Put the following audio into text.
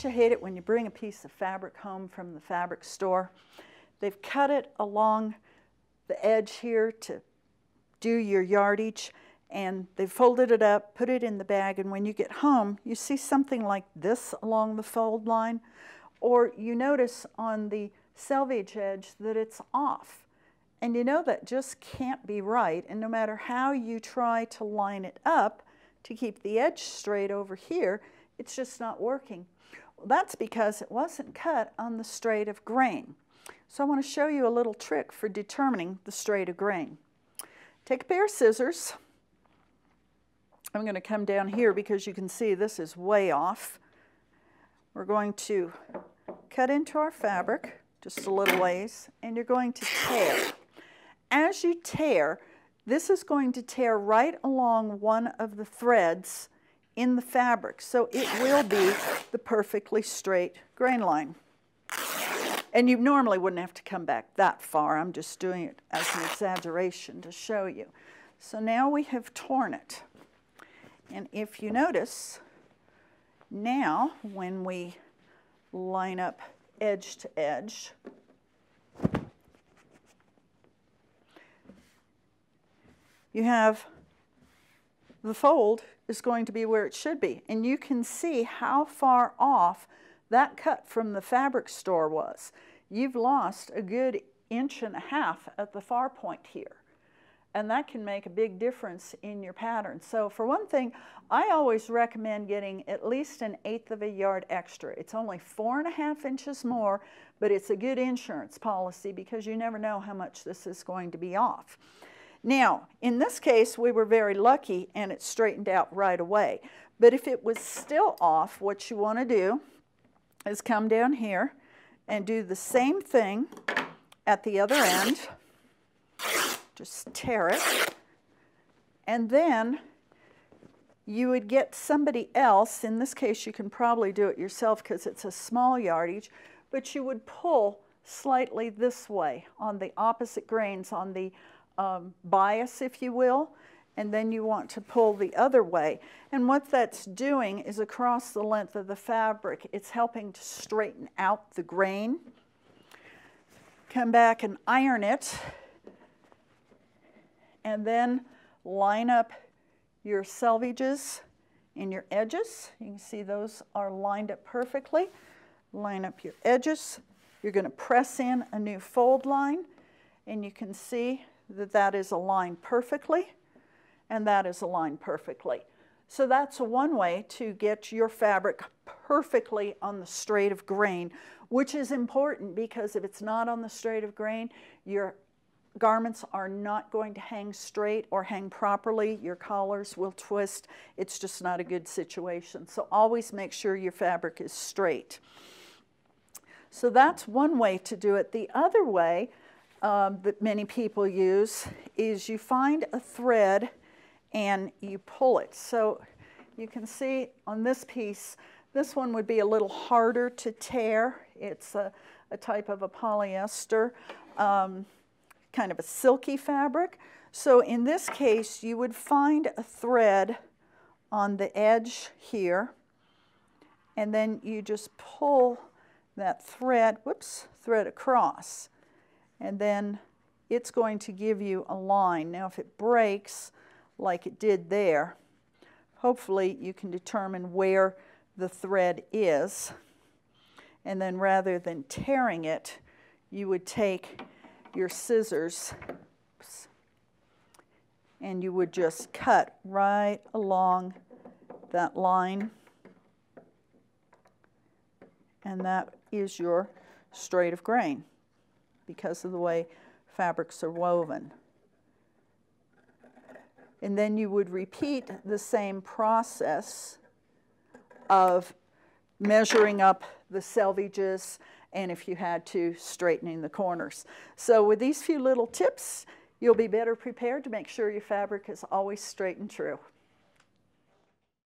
you hate it when you bring a piece of fabric home from the fabric store? They've cut it along the edge here to do your yardage, and they've folded it up, put it in the bag, and when you get home, you see something like this along the fold line, or you notice on the selvage edge that it's off. And you know that just can't be right, and no matter how you try to line it up to keep the edge straight over here, it's just not working. Well, that's because it wasn't cut on the straight of grain. So I want to show you a little trick for determining the straight of grain. Take a pair of scissors. I'm going to come down here because you can see this is way off. We're going to cut into our fabric just a little ways, and you're going to tear. As you tear, this is going to tear right along one of the threads in the fabric, so it will be the perfectly straight grain line. And you normally wouldn't have to come back that far. I'm just doing it as an exaggeration to show you. So now we have torn it. And if you notice, now when we line up edge to edge, you have the fold is going to be where it should be. And you can see how far off that cut from the fabric store was. You've lost a good 1.5 inches at the far point here. And that can make a big difference in your pattern. So for one thing, I always recommend getting at least 1/8 of a yard extra. It's only 4.5 inches more, but it's a good insurance policy because you never know how much this is going to be off. Now, in this case, we were very lucky and it straightened out right away. But if it was still off, what you want to do is come down here and do the same thing at the other end. Just tear it. And then you would get somebody else, in this case you can probably do it yourself because it's a small yardage, but you would pull slightly this way on the opposite grains, on the bias, if you will, and then you want to pull the other way. And what that's doing is across the length of the fabric, it's helping to straighten out the grain. Come back and iron it, and then line up your selvages in your edges. You can see those are lined up perfectly. Line up your edges. You're going to press in a new fold line, and you can see that that is aligned perfectly, and that is aligned perfectly. So that's one way to get your fabric perfectly on the straight of grain, which is important because if it's not on the straight of grain, your garments are not going to hang straight or hang properly. Your collars will twist. It's just not a good situation. So always make sure your fabric is straight. So that's one way to do it. The other way that many people use is you find a thread and you pull it. So you can see on this piece, this one would be a little harder to tear. It's a type of a polyester, kind of a silky fabric. So in this case, you would find a thread on the edge here, and then you just pull that thread, thread across. And then it's going to give you a line. Now if it breaks like it did there, hopefully you can determine where the thread is. And then rather than tearing it, you would take your scissors and you would just cut right along that line. And that is your straight of grain, because of the way fabrics are woven. And then you would repeat the same process of measuring up the selvages, and if you had to, straightening the corners. So with these few little tips, you'll be better prepared to make sure your fabric is always straight and true.